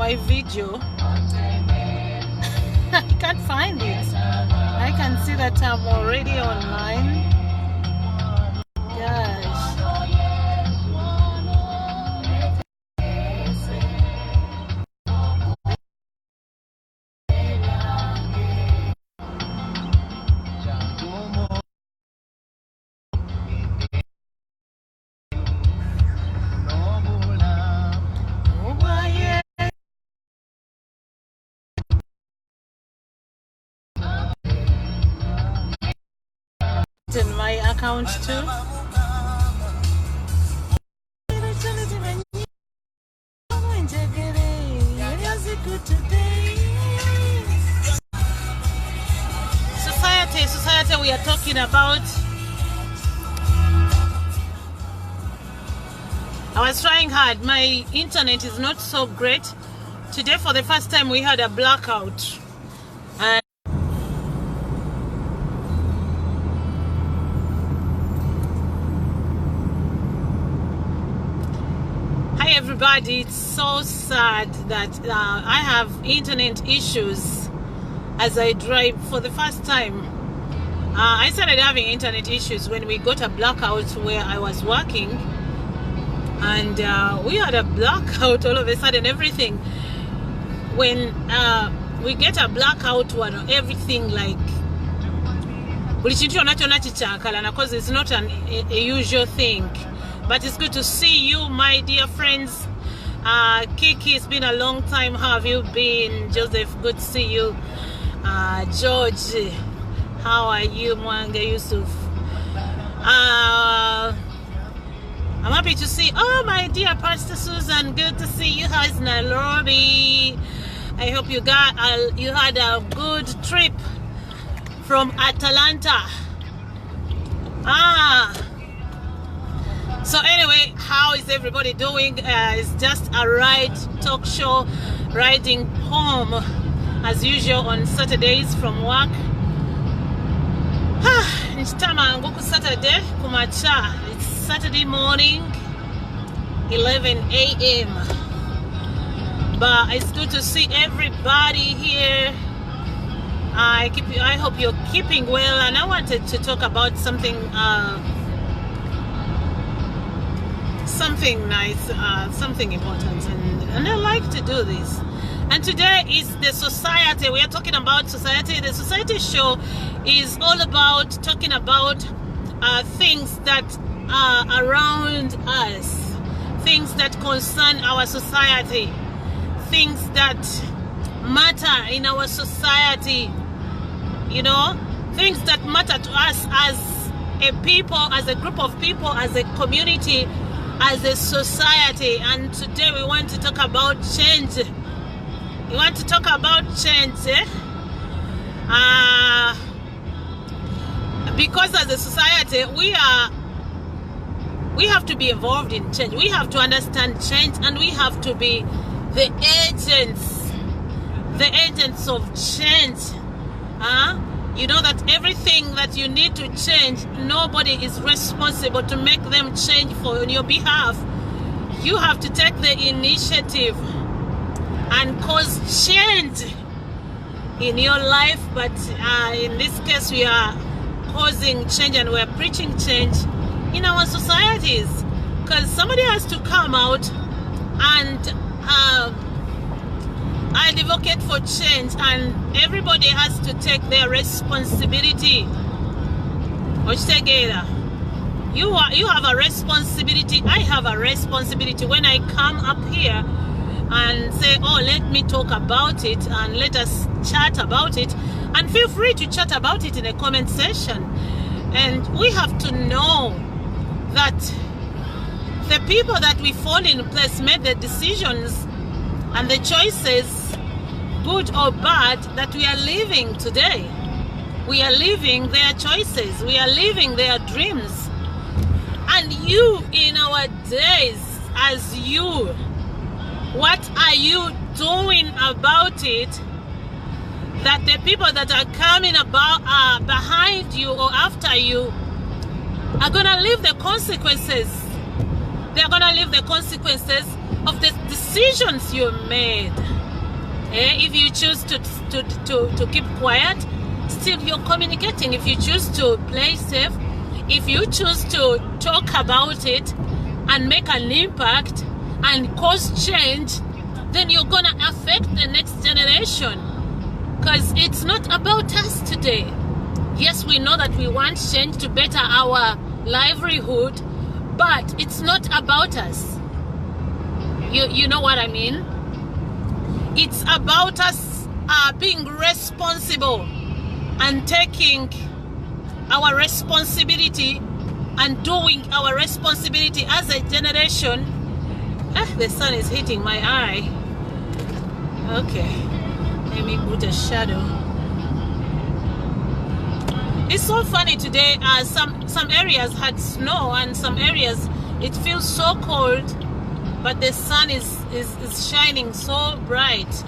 my video. I can't find it. I can see that I'm already online. Gosh. In my account too. Society we are talking about. I was trying hard. My internet is not so great. Today for the first time we had a blackout. And everybody, it's so sad that I have internet issues as I drive for the first time. I started having internet issues when we got a blackout where I was working, and we had a blackout all of a sudden. Everything, when we get a blackout, everything like because it's not a usual thing. But it's good to see you, my dear friends. Kiki, it's been a long time. How have you been? Joseph, good to see you. George, how are you? Mwanga Yusuf. I'm happy to see. Oh, my dear Pastor Susan, good to see you. How's Nairobi? I hope you had a good trip from Atlanta. So anyway, how is everybody doing? It's just a ride talk show, riding home as usual on Saturdays from work. It's Saturday, kumacha. It's Saturday morning, 11 a.m. But it's good to see everybody here. I hope you're keeping well, and I wanted to talk about something nice, something important, and I like to do this. And today is the society. We are talking about society. The society show is all about talking about things that are around us, things that concern our society, things that matter in our society, you know, things that matter to us as a people, as a group of people, as a community, as a society. And today we want to talk about change. We want to talk about change, because as a society we have to be involved in change. We have to understand change, and we have to be the agents of change. You know that everything that you need to change, nobody is responsible to make them change on your behalf. You have to take the initiative and cause change in your life. But in this case, we are causing change, and we are preaching change in our societies, because somebody has to come out and advocate for change, and everybody has to take their responsibility. You have a responsibility. I have a responsibility when I come up here and say, oh, let me talk about it and let us chat about it. And feel free to chat about it in a comment section. And we have to know that the people that we fall in place made the decisions and the choices, good or bad, that we are living today. We are living their choices. We are living their dreams. And you, in our days, as you, what are you doing about it? That the people that are coming about behind you or after you are going to live the consequences. They're going to live the consequences of the decisions you made. If you choose to keep quiet, still you're communicating. If you choose to play safe, if you choose to talk about it and make an impact and cause change, then you're gonna affect the next generation. Because it's not about us today. Yes, we know that we want change to better our livelihood, but it's not about us. You know what I mean? It's about us being responsible and taking our responsibility and doing our responsibility as a generation. The sun is hitting my eye. Okay, let me put a shadow. It's so funny today. Some areas had snow and some areas it feels so cold, but the sun is shining so bright.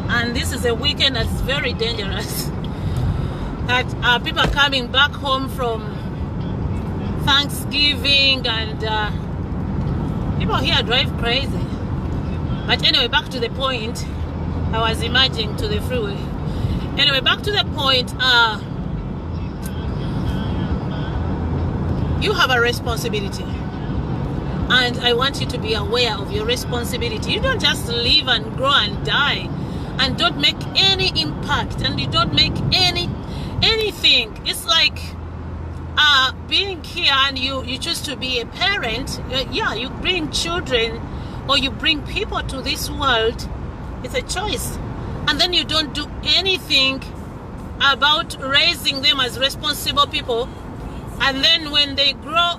And this is a weekend that's very dangerous. That people are coming back home from Thanksgiving, and people here drive crazy. But anyway, back to the point. I was emerging to the freeway. Anyway, back to the point. You have a responsibility, and I want you to be aware of your responsibility. You don't just live and grow and die and don't make any impact, and you don't make anything. It's like being here and you choose to be a parent. Yeah, you bring children or you bring people to this world. It's a choice, and then you don't do anything about raising them as responsible people. And then when they grow,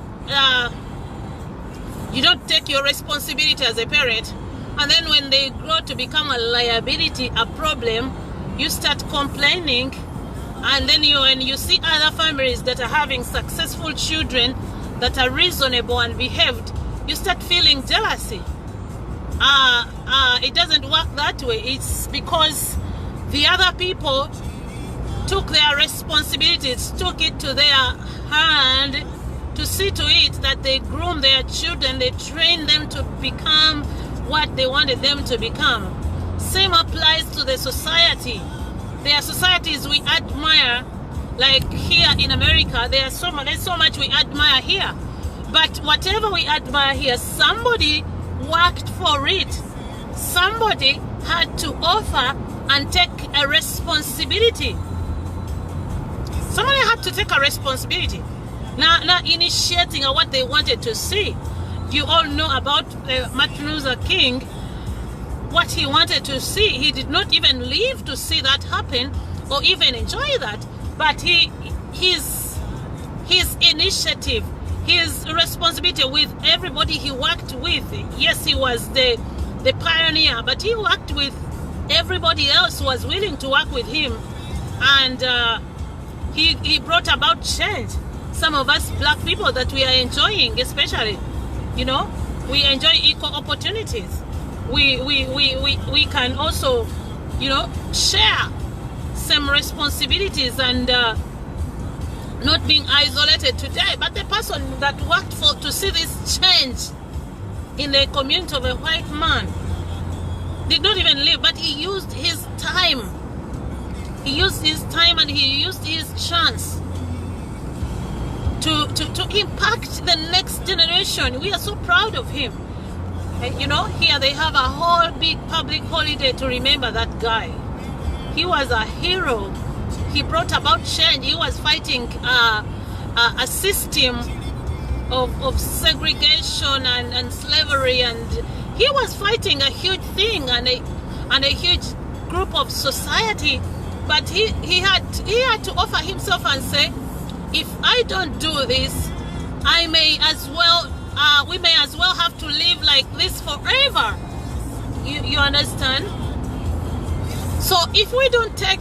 you don't take your responsibility as a parent. And then when they grow to become a liability, a problem, you start complaining. And then when you see other families that are having successful children that are reasonable and behaved, you start feeling jealousy. It doesn't work that way. It's because the other people took their responsibilities, took it to their hand to see to it that they groom their children, they train them to become what they wanted them to become. Same applies to the society. There are societies we admire, like here in America. There's so much we admire here. But whatever we admire here, somebody worked for it. Somebody had to offer and take a responsibility. Somebody had to take a responsibility. Not initiating what they wanted to see. You all know about Martin Luther King, what he wanted to see. He did not even live to see that happen or even enjoy that. But his initiative, his responsibility with everybody he worked with. Yes, he was the pioneer, but he worked with everybody else who was willing to work with him. And he brought about change. Some of us black people that we are enjoying, especially, you know, we enjoy equal opportunities. We can also, you know, share some responsibilities and not being isolated today. But the person that worked to see this change in the community of a white man did not even live, but he used his time. He used his time and he used his chance to impact the next generation. We are so proud of him. And, you know, here they have a whole big public holiday to remember that guy. He was a hero. He brought about change. He was fighting a system of segregation and slavery, and he was fighting a huge thing and a huge group of society. But he had to offer himself and say, if I don't do this, I may as well, we may as well have to live like this forever. You understand? So if we don't take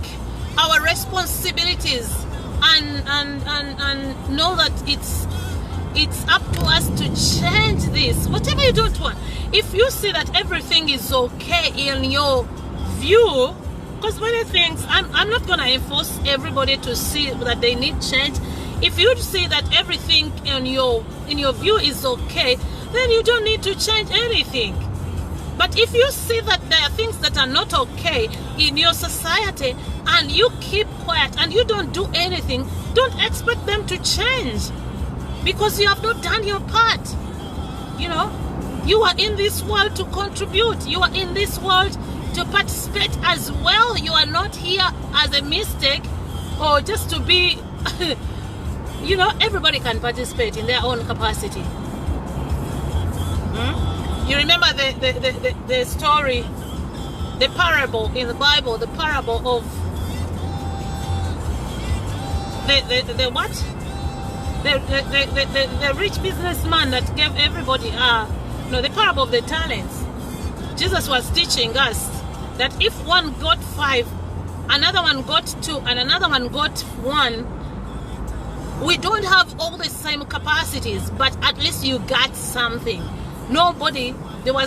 our responsibilities and know that it's up to us to change this, whatever you don't want. If you see that everything is okay in your view, because many things, I'm not going to enforce everybody to see that they need change. If you see that everything in your view is okay, then you don't need to change anything. But if you see that there are things that are not okay in your society and you keep quiet and you don't do anything, don't expect them to change, because you have not done your part. You know, you are in this world to contribute. You are in this world to participate as well. You are not here as a mistake or just to be, you know, everybody can participate in their own capacity. You remember the story, the parable in the Bible, the parable of the what? The rich businessman that gave everybody the parable of the talents. Jesus was teaching us that if one got 5, another one got 2, and another one got 1, we don't have all the same capacities, but at least you got something. Nobody that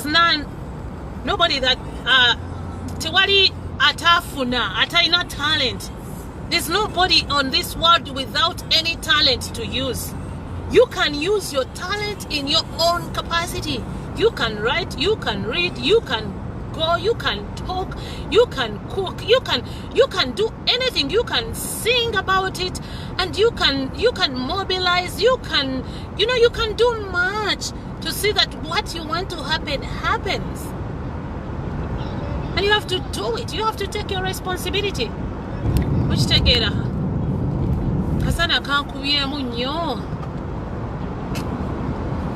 tewali atafuna ataina talent. There's nobody on this world without any talent to use. You can use your talent in your own capacity. You can write, you can read, you can go, you can talk, you can cook, you can do anything. You can sing about it, and you can mobilize, you can do much to see that what you want to happen happens. And you have to do it. You have to take your responsibility. Which take it? Kasana can't munyo.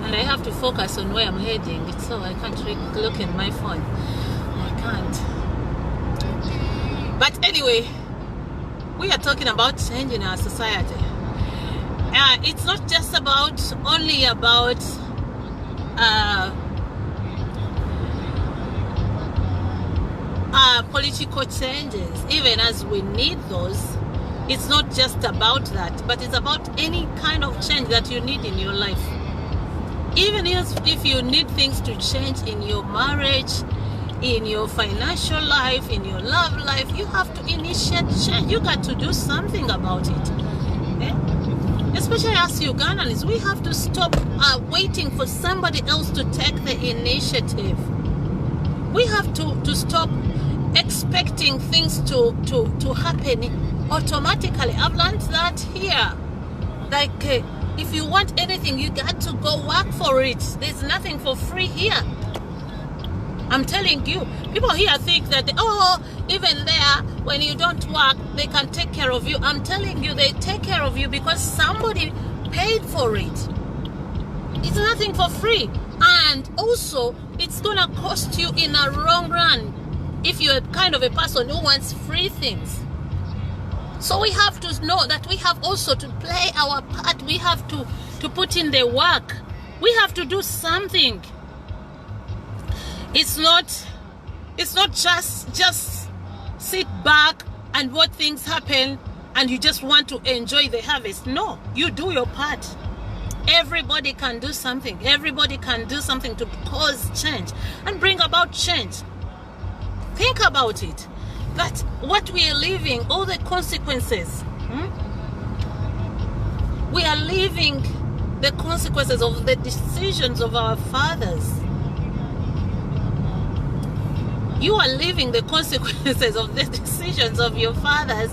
And I have to focus on where I'm heading, so I can't look in my phone. I can't. But anyway, we are talking about change in our society. It's not just only about political changes, even as we need those. It's not just about that, but it's about any kind of change that you need in your life. Even if you need things to change in your marriage, in your financial life, in your love life, you have to initiate change. You got to do something about it. Especially as Ugandans, we have to stop waiting for somebody else to take the initiative. We have to stop expecting things to happen automatically. I've learned that here. Like, if you want anything, you got to go work for it. There's nothing for free here. I'm telling you, people here think that, even there, when you don't work, they can take care of you. I'm telling you, they take care of you because somebody paid for it. It's nothing for free. And also, it's going to cost you in a long run if you're kind of a person who wants free things. So we have to know that we have also to play our part. We have to put in the work. We have to do something. It's not just sit back and watch things happen and you just want to enjoy the harvest. No, you do your part. Everybody can do something. Everybody can do something to cause change and bring about change. Think about it. That what we are living, all the consequences. We are living the consequences of the decisions of our fathers. You are living the consequences of the decisions of your fathers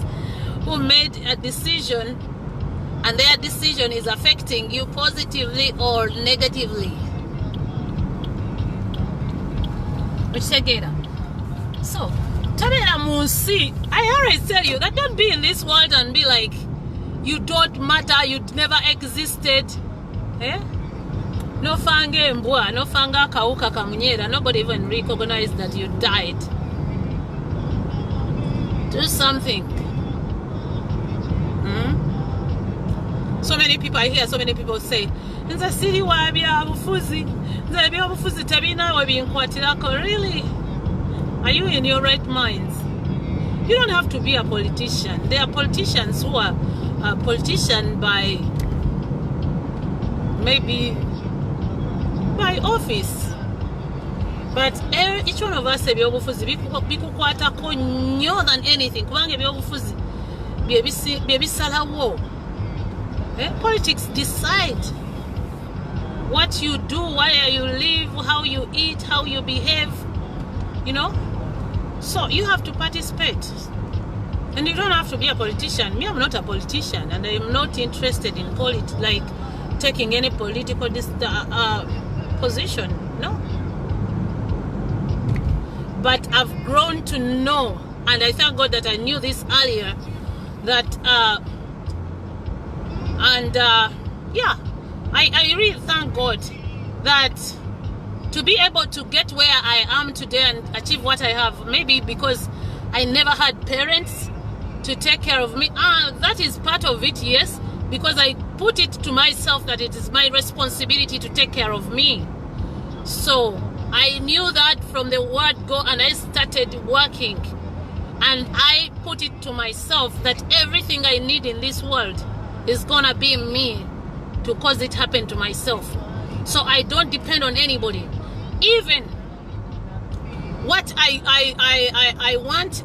who made a decision, and their decision is affecting you positively or negatively. So, I always tell you that don't be in this world and be like, you don't matter, you never existed. No fanga mbwa, no fanga kauka kamunyera. Nobody even recognized that you died. Do something. So many people I hear, so many people say, really? Are you in your right minds? You don't have to be a politician. There are politicians who are politicians by maybe by office, but each one of us bikukwatako nnyo than anything kubanga ebyobufuzi byebisalawo. Politics decide what you do, where you live, how you eat, how you behave, you know. So you have to participate. And you don't have to be a politician. Me, I'm not a politician, and I'm not interested in taking any political position. No. But I've grown to know, and I thank God that I knew this earlier, that yeah, I really thank God that to be able to get where I am today and achieve what I have, maybe because I never had parents to take care of me. That is part of it, yes, because I put it to myself that it is my responsibility to take care of me. So I knew that from the word go, and I started working, and I put it to myself that everything I need in this world is gonna be me to cause it happen to myself. So I don't depend on anybody. Even what I want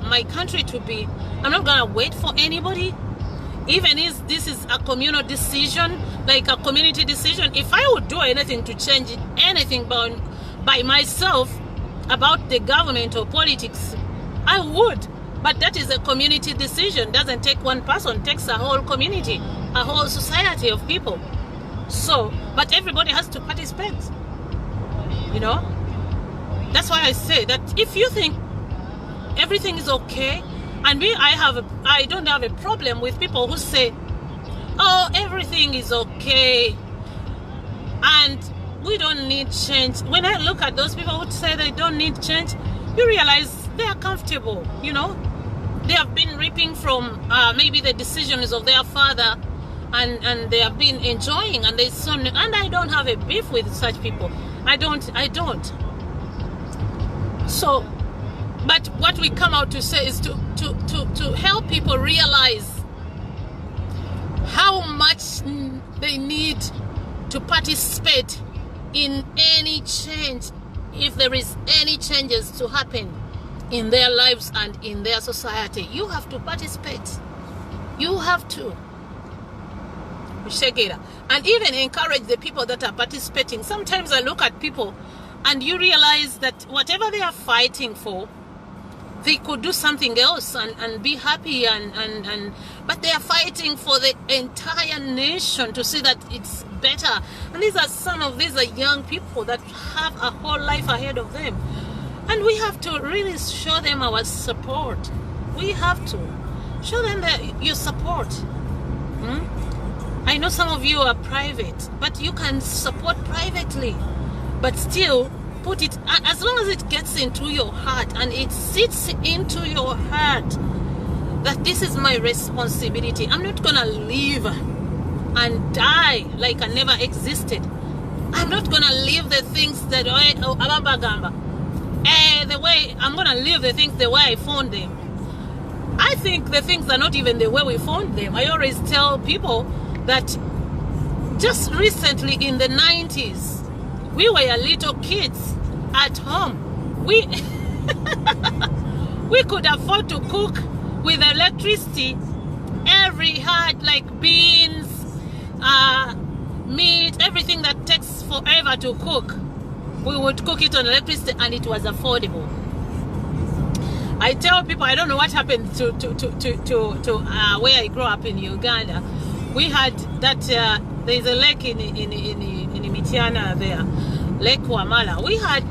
my country to be, I'm not gonna wait for anybody. Even if this is a communal decision, like a community decision, if I would do anything to change anything by myself about the government or politics, I would. But that is a community decision. Doesn't take one person, takes a whole community, a whole society of people. So, but everybody has to participate. You know? That's why I say that if you think everything is okay, and I don't have a problem with people who say, oh, everything is okay and we don't need change. When I look at those people who say they don't need change, you realize they are comfortable, you know. They have been reaping from maybe the decisions of their father, and they have been enjoying, and they son. And I don't have a beef with such people. I don't. So, but what we come out to say is to help people realize how much they need to participate in any change, if there is any changes to happen in their lives and in their society. You have to participate. You have to. And even encourage the people that are participating. Sometimes I look at people and you realize that whatever they are fighting for, they could do something else and be happy, but they are fighting for the entire nation to see that it's better. And these are young people that have a whole life ahead of them. And we have to really show them our support. We have to show them your support. I know some of you are private, but you can support privately, but still put it, as long as it gets into your heart and it sits into your heart that this is my responsibility. I'm not gonna live and die like I never existed. I'm not gonna live the things that the way I'm gonna live the things the way I found them. I think the things are not even the way we found them. I always tell people that just recently in the 90s, we were little kids at home. We could afford to cook with electricity. Every had like beans, meat, everything that takes forever to cook. We would cook it on electricity, and it was affordable. I tell people, I don't know what happened to where I grew up in Uganda. We had that, there's a lake in Mitiana there, Lake Wamala. We had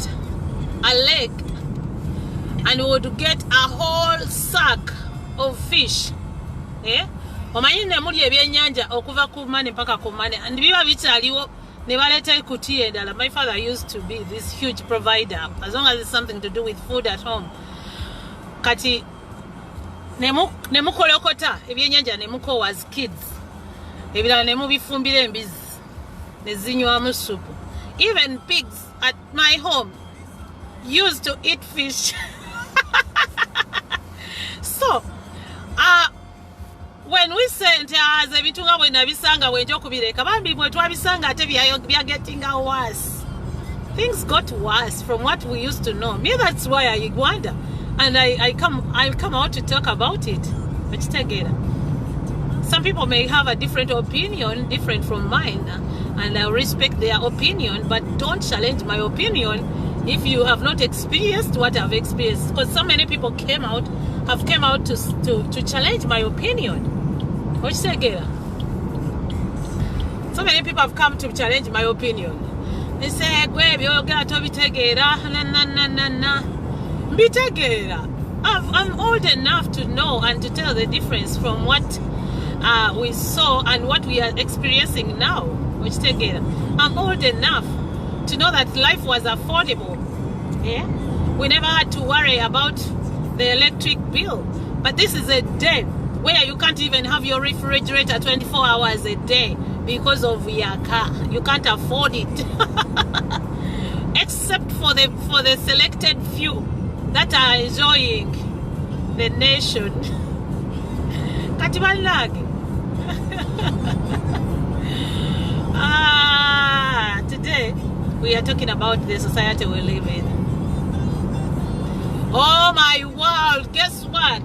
a lake, and we would get a whole sack of fish. And my father used to be this huge provider, as long as it's something to do with food at home. Kati nemukolokota ebyenyanja nemuko was kids. Ebirala nemubifumbira embizi nezinywamu supu. Even pigs at my home used to eat fish. So, when we sent ze bitunga bwe nabisanga bwenjo kubireka bambi bwe twabisanga ate bya getting worse. Things got worse from what we used to know. Me, that's why I wonder. And I come out to talk about it. Some people may have a different opinion, different from mine, and I respect their opinion, but don't challenge my opinion if you have not experienced what I've experienced. Because so many people have come out to challenge my opinion. What you say, Gera? So many people have come to challenge my opinion. They say, I'm old enough to know and to tell the difference from what we saw and what we are experiencing now. I'm old enough to know that life was affordable. Yeah? We never had to worry about the electric bill. But this is a day where you can't even have your refrigerator 24 hours a day because of your car. You can't afford it. Except for the selected few that are enjoying the nation. Today we are talking about the society we live in. Oh my world, guess what?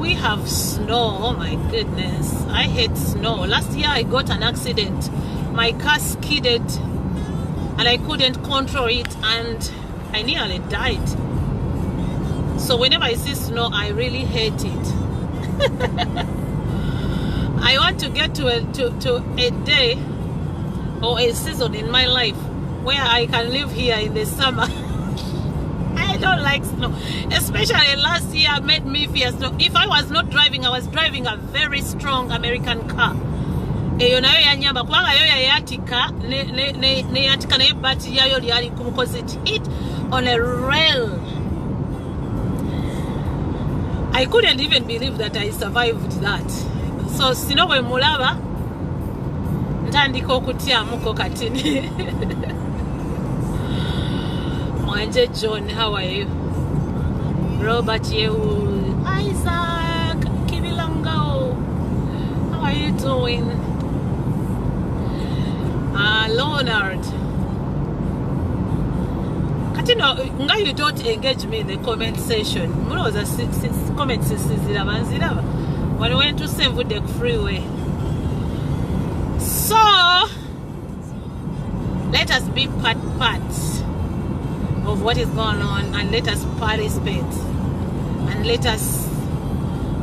We have snow. Oh my goodness, I hate snow. Last year I got an accident. My car skidded and I couldn't control it and I nearly died. So whenever I see snow, I really hate it. I want to get to a day or a season in my life where I can live here in the summer. I don't like snow. Especially last year made me fear snow. If I was not driving, I was driving a very strong American car. Eyo nayo yanyamba kubanga yo yayatika ne yatika naye bati yayo lyali because it hit on a rail. I couldn't even believe that I survived that. So sino bwe mulaba ntandika okutyamuko katini. Mwanje John, how are you? Robert Yehu, Isaac Kibilangao, how are you doing? Leonard. Katino, nga you don't engage me in the comment section. Munoza comment zilaba when we went to save with the freeway. So let us be parts of what is going on and let us participate and let us,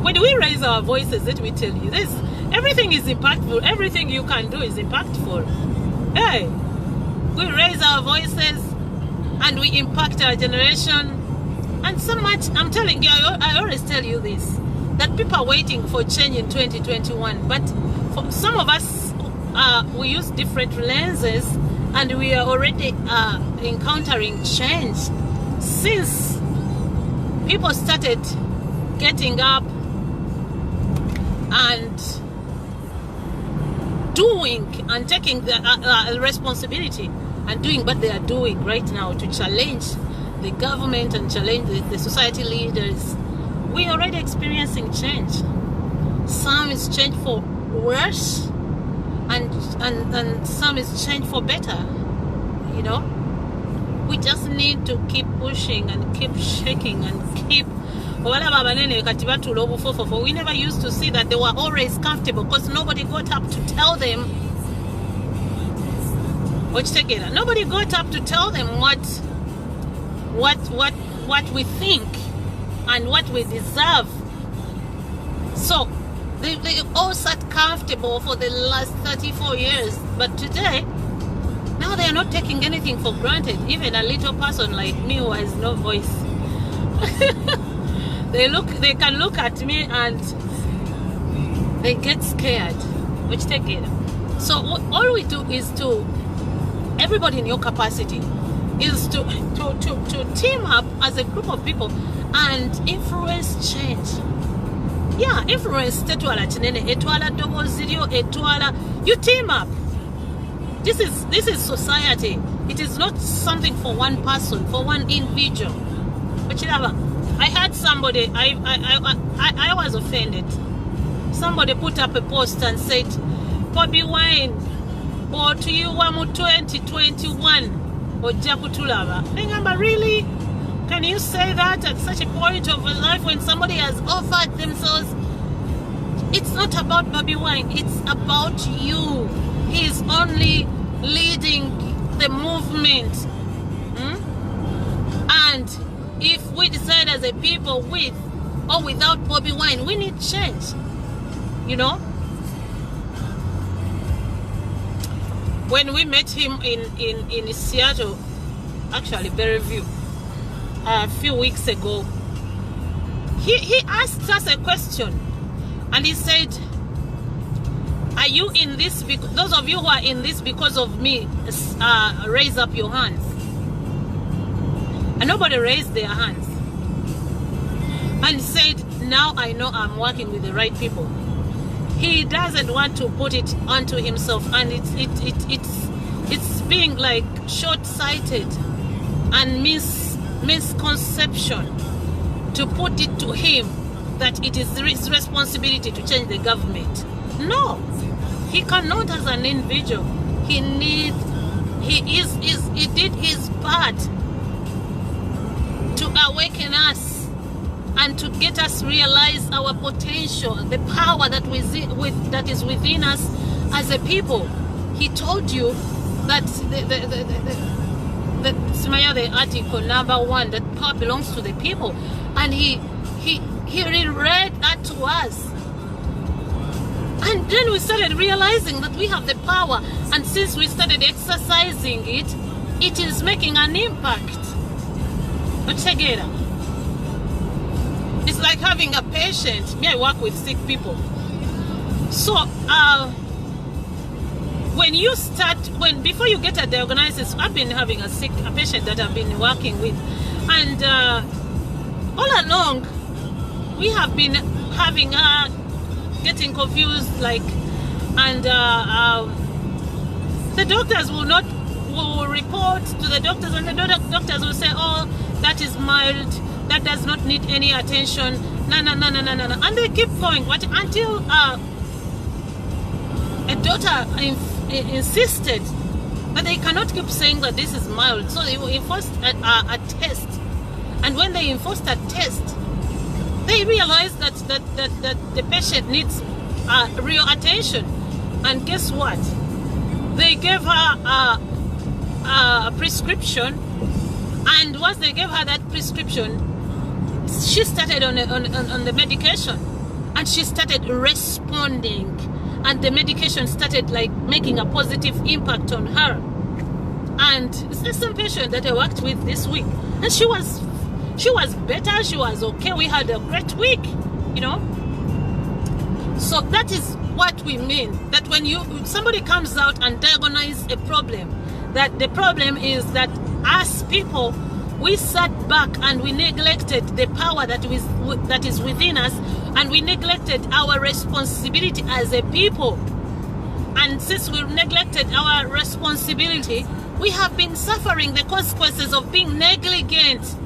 when we raise our voices, let me tell you this, everything is impactful. Everything you can do is impactful. Hey, we raise our voices and we impact our generation. And so much, I'm telling you, I always tell you this, that people are waiting for change in 2021. But for some of us, we use different lenses and we are already encountering change since people started getting up and doing and taking the responsibility and doing what they are doing right now to challenge the government and challenge the society leaders. We are already experiencing change. Some is change for worse and some is change for better. You know, we just need to keep pushing and keep shaking and keep. We never used to see that they were always comfortable because nobody got up to tell them nobody got up to tell them what we think and what we deserve. So they all sat comfortable for the last 34 years, but today now they are not taking anything for granted. Even a little person like me who has no voice. They can look at me and they get scared. Which take it. So all we do is to, everybody in your capacity, is to team up as a group of people and influence change. Yeah, influence tetwala chinene, etwala dobozirio, etwala. You team up. This is society. It is not something for one person, for one individual. But I had somebody, I was offended. Somebody put up a post and said, Bobby Wine, or to you, 2021, or Jakutulava. But really? Can you say that at such a point of life when somebody has offered themselves It's not about Bobby Wine, it's about you. He is only leading the movement. And if we decide as a people, with or without Bobby Wine, we need change. You know? When we met him in Seattle, actually Bellevue, a few weeks ago, he asked us a question, and he said, are you in this, those of you who are in this because of me, raise up your hands. And nobody raised their hands. And he said, now I know I'm working with the right people. He doesn't want to put it onto himself, and it's being like short-sighted and misconception to put it to him that it is his responsibility to change the government. No, he cannot as an individual. He did his part to awaken us and to get us realize our potential, the power that is within us as a people. He told you that the article #1, that power belongs to the people, and he reread that to us. And then we started realizing that we have the power, and since we started exercising it, it is making an impact. But together, it's like having a patient. Me, I work with sick people. So before you get a diagnosis, I've been having a patient that I've been working with, and all along we have been having getting confused, like, and the doctors will report to the doctors, and the doctors will say, oh, that is mild, that does not need any attention, no, and they keep going until a doctor insisted that they cannot keep saying that this is mild, so they will enforce a test. And when they enforced a test, they realized that the patient needs real attention. And guess what? They gave her a prescription, and once they gave her that prescription, she started on the medication, and she started responding, and the medication started like making a positive impact on her. And it's the same patient that I worked with this week, and she was better, she was okay, we had a great week, you know. So that is what we mean, that when somebody comes out and diagnoses a problem, that the problem is that us people, we sat back and we neglected the power that is within us, and we neglected our responsibility as a people. And since we neglected our responsibility, we have been suffering the consequences of being negligent.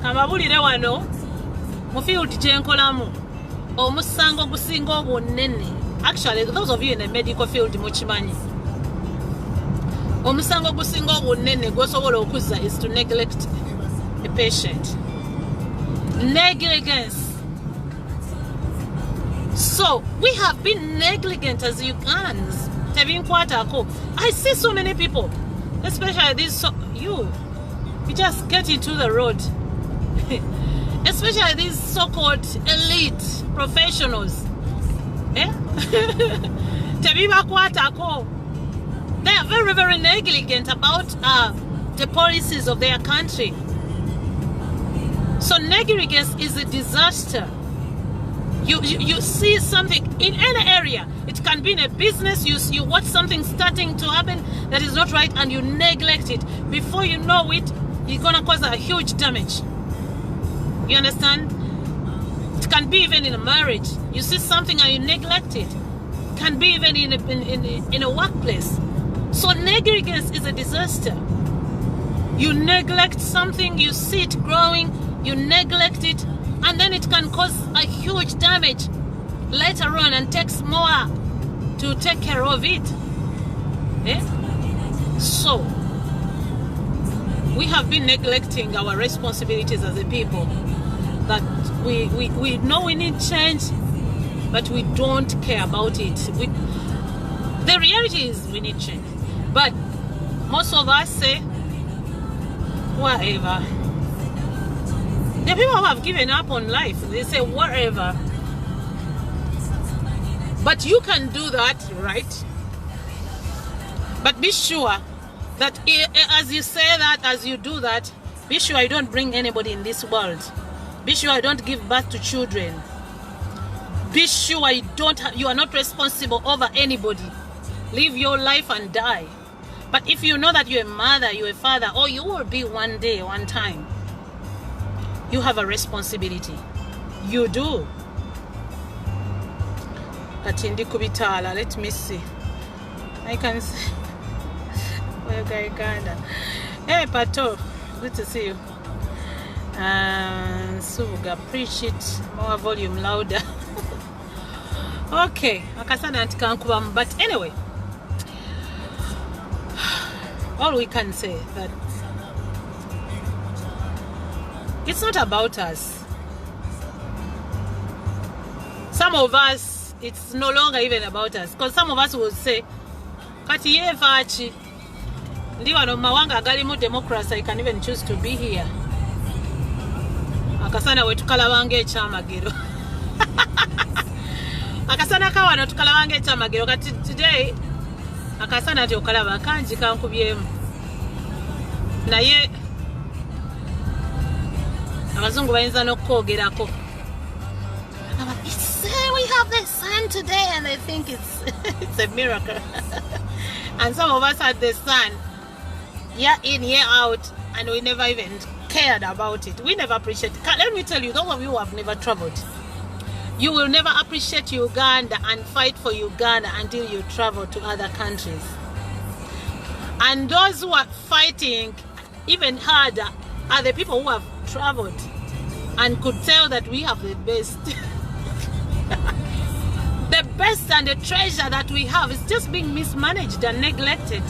Kamabulire wano mu field kyenkolamu omusango gusinga obunene. Actually, those of you in the medical field mukimanyi, omusango gusinga obunene gwosobola okuzza is to neglect a patient. Negligence. So we have been negligent as Ugandans. I see so many people, especially these you just get into the road. Especially these so-called elite professionals. They are very, very negligent about the policies of their country. So negligence is a disaster. You see something in any area. It can be in a business. You watch something starting to happen that is not right, and you neglect it. Before you know it, you're gonna cause a huge damage. You understand? It can be even in a marriage. You see something and you neglect it. It can be even in a workplace. So negligence is a disaster. You neglect something, you see it growing, you neglect it, and then it can cause a huge damage later on, and takes more to take care of it. So we have been neglecting our responsibilities as a people. That we know we need change, but we don't care about it. The reality is we need change, but most of us say whatever. The people who have given up on life, they say whatever. But you can do that, right? But be sure that as you say that, as you do that, be sure you don't bring anybody in this world. Be sure you don't give birth to children. Be sure you are not responsible over anybody. Live your life and die. But if you know that you're a mother, you're a father, or you will be one day, one time, you have a responsibility. You do. Katindi kubitala. Let me see. I can see. Hey, Pato. Good to see you. Suga, preach it. More volume, louder. Okay. But anyway, all we can say that it's not about us. Some of us, it's no longer even about us. Because some of us will say, Kati ye vachi. Ndiwa no mawanga galimu democracy, I can even choose to be here. Akasana we tukalawange chamagiro. Akasana kawa no tukalawange chamagiro. Kati today, akasana ati okalaba kanji kankubyemu. Naye abazungu bayinza n'okwogerako. We have the sun today, and I think it's a miracle. And some of us had the sun year in, year out, and we never even cared about it. We never appreciate it. Let me tell you, those of you who have never traveled, you will never appreciate Uganda and fight for Uganda until you travel to other countries. And those who are fighting even harder are the people who have traveled and could tell that we have the best. The best and the treasure that we have is just being mismanaged and neglected.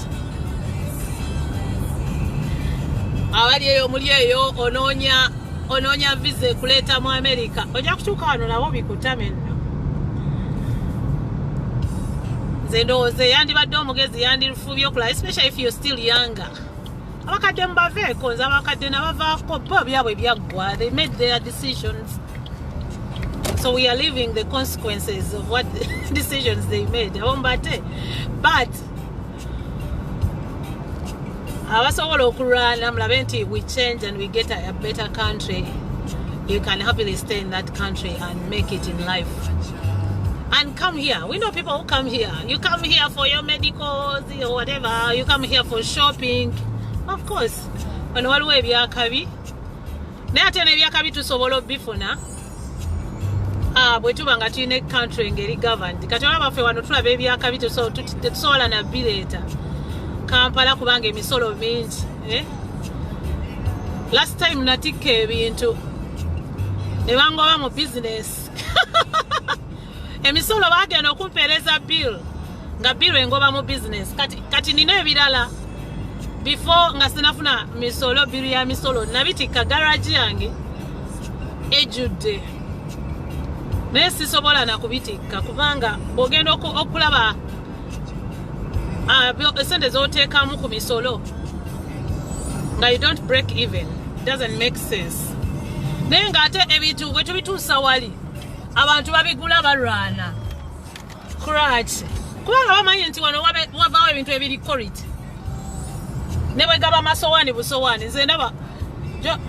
Awaliyo mulyeyo ononya visa kuleta mu America. Oja kutuka wano nabo bikutame nno. Nze ndowooza yandibadde omugezi yandirufubye okulaba, especially if you're still younger. Abakadde mubaveeko, nze abakadde nabavaako bo byabwe byaggwa. They made their decisions. So we are living the consequences of what decisions they made. But abasobola okulwana mulabe nti we change and we get a better country. You can happily stay in that country and make it in life. And come here. We know people who come here. You come here for your medicals or whatever. You come here for shopping. Of course. Wano waliwo ebyakabi. Naye ate n'ebyakabi tusobola obifuna. Bwe tuba nga tulina country ngeri governed. Kati olaba ffe wano tulaba ebyakabi tetusobola na bireeta. Kampala kubanga emisolo mingi. Last time natikka ebintu ne bangoba mu business. Emisolo bagenda okumpeereza bill. Nga bill engoba mu business. Kati nina ebirala. Before nga sinafuna misolo, bill ya misolo, nabitikka garage yange ejjudde. Naye sisobola na kubitikka kubanga bw'ogenda okulaba sente z'oteekamu ku misolo nga you don't break even. It doesn't make sense. Naye ng'ate ebintu bwe tubituusa wali abantu babigula balwana. Kuraki kubanga bamanyi nti wano wavaawo ebintu ebiri quality. Ne bwe gaba masowaani busowaani, nze ndaba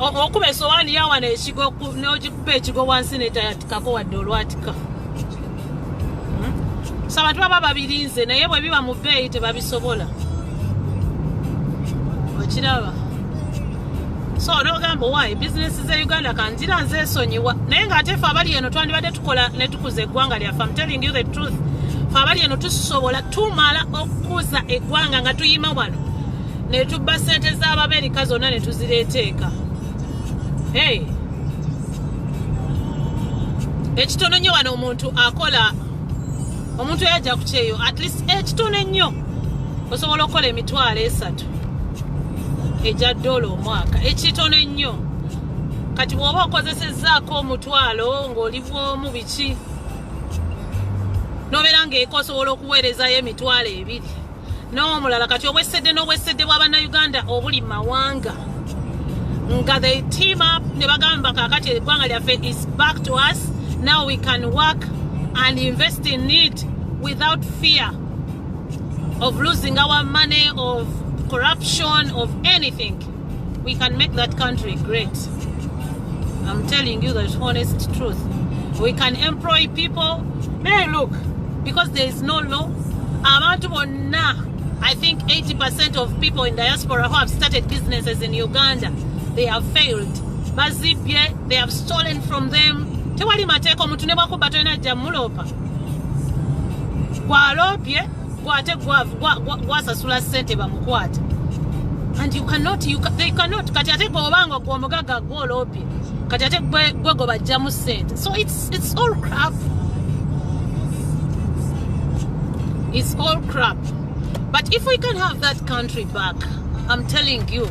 okuba esowaani yawana ekigo n'ogikuba ekigo wansi n'etayatikako wadde olwatika. So abantu baba babirinze naye bwe biba mu bbeeyi tebabisobola. Okiraba. So n'ogamba why business ze Uganda kanzira nze esonyiwa. Naye ng'ate ffe abali eno twandibadde tukola ne tukuza eggwanga lyaffe. I'm telling you the truth. Ffe abali eno tusobola tumala okukuza eggwanga nga tuyima wano. Ne tubba ssente z'Abamerika zonna ne tuzireeteeka. Hey. Ekitono nnyo wano omuntu akola omuntu yajja ku kyeyo at least ekitono ennyo osobola okukola $3,000 ejja $1 omwaka. Ekitono ennyo. Kati bw'oba okozesezzaako $1,000 ng'oli bw'omu biki nobeera ng'ekosobola okuweerezayo emitwalo 2 n'omulala kati obwesedde bw'abannayuganda obuli mawanga nga they team up ne bagamba kakati eggwanga lyaffe is back to us. Now we can work and invest in it without fear of losing our money, of corruption, of anything. We can make that country great. I'm telling you the honest truth. We can employ people. Hey, look, because there is no law. I think 80% of people in diaspora who have started businesses in Uganda, they have failed. Bazibye, they have stolen from them. Tewali mateko omuntu ne bwakuba tolina ajja mulopa. Gwalopye, gwate gwasasula ssente bamukwate. And they cannot. Kati ate gwobanga gwomugaga gwolopye. Kati ate gwego bajjamu ssente. So it's all crap. It's all crap. But if we can have that country back, I'm telling you,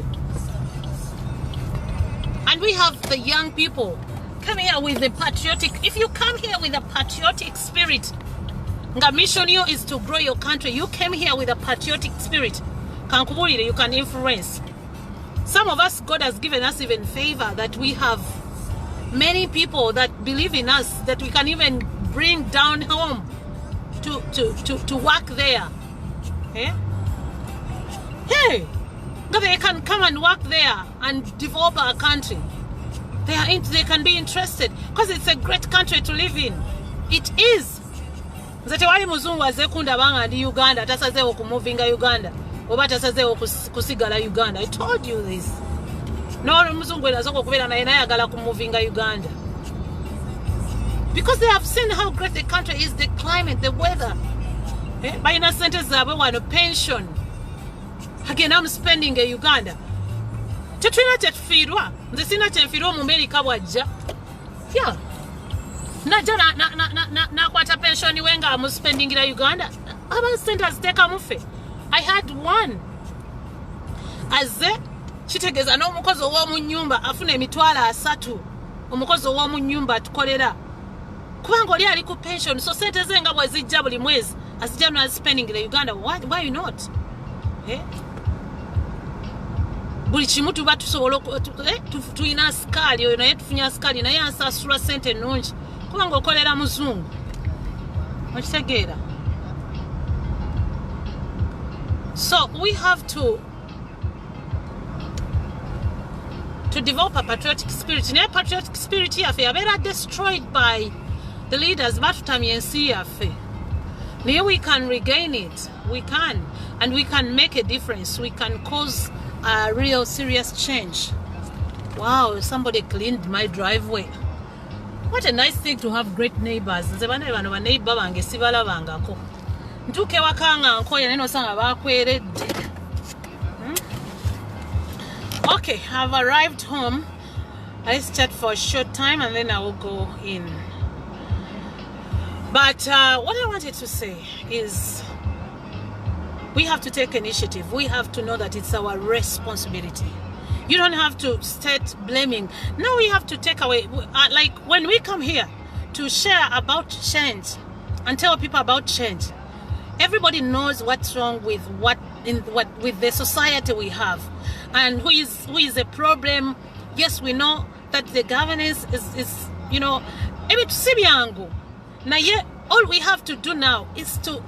and we have the young people come here with the patriotic, if you come here with a patriotic spirit, the mission you is to grow your country. You came here with a patriotic spirit. You can influence. Some of us, God has given us even favor that we have many people that believe in us, that we can even bring down home to work there. Eh? Hey, they can come and work there and develop our country. They can be interested because it's a great country to live in. It is. Zatewali muzungu azekunda banga ndi Uganda tasazeewo kumuvinga Uganda oba tasazeewo kusigala Uganda. I told you this. No muzungu enasoka okubeera naye ayagala kumuvinga Uganda. Because they have seen how great the country is, the climate, the weather. Balina sente zaabwe wano pension. Again, I'm spending in Uganda. Tetulina kyetufiirwa. Nze sina kyenfiirwa mu America bwajja. Yeah. Najja nakwata pension we nga I'm spending in Uganda. Aba centers teka mufe. I had one. Aze kitegeeza n'omukozi ow'omu nnyumba afuna emitwalo 3. Omukozi ow'omu nnyumba atukolera. Kubanga oli ali ku pension, so sente ze nga bwezijja buli mwezi azijja na spending in Uganda. Why not? Eh? Buli kimu tuba tusobola tulina asikaali oyo naye tufunya asikaali naye asasula sente nnungi kubanga okolera muzungu. Okitegeera? So we have to develop a patriotic spirit. Naye patriotic spirit yaffe yabeera destroyed by the leaders batutamya ensi yaffe. Naye we can regain it. We can. And we can make a difference. We can cause a real serious change. Wow, somebody cleaned my driveway. What a nice thing to have great neighbors. Nze bana bano ba neighbor bange sibalabangako. Ntuke wakanga nkoya neno sanga bakweredde. Okay, I've arrived home. Let's chat for a short time and then I will go in. But what I wanted to say is we have to take initiative. We have to know that it's our responsibility. You don't have to start blaming. Now we have to take away, like when we come here to share about change and tell people about change, everybody knows what's wrong with with the society we have and who is a problem. Yes, we know that the governance is you know, now yeah, all we have to do now is to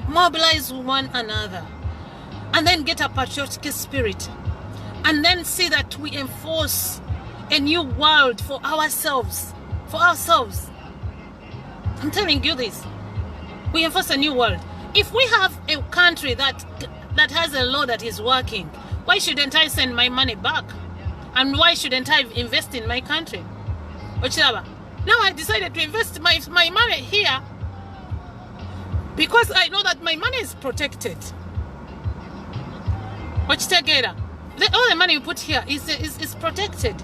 mobilize one another and then get a patriotic spirit and then see that we enforce a new world for ourselves. I'm telling you this. We enforce a new world. If we have a country that has a law that is working, why shouldn't I send my money back? And why shouldn't I invest in my country? Ochilaba. Now I decided to invest my money here because I know that my money is protected. Ochitegeera. All the money you put here is protected.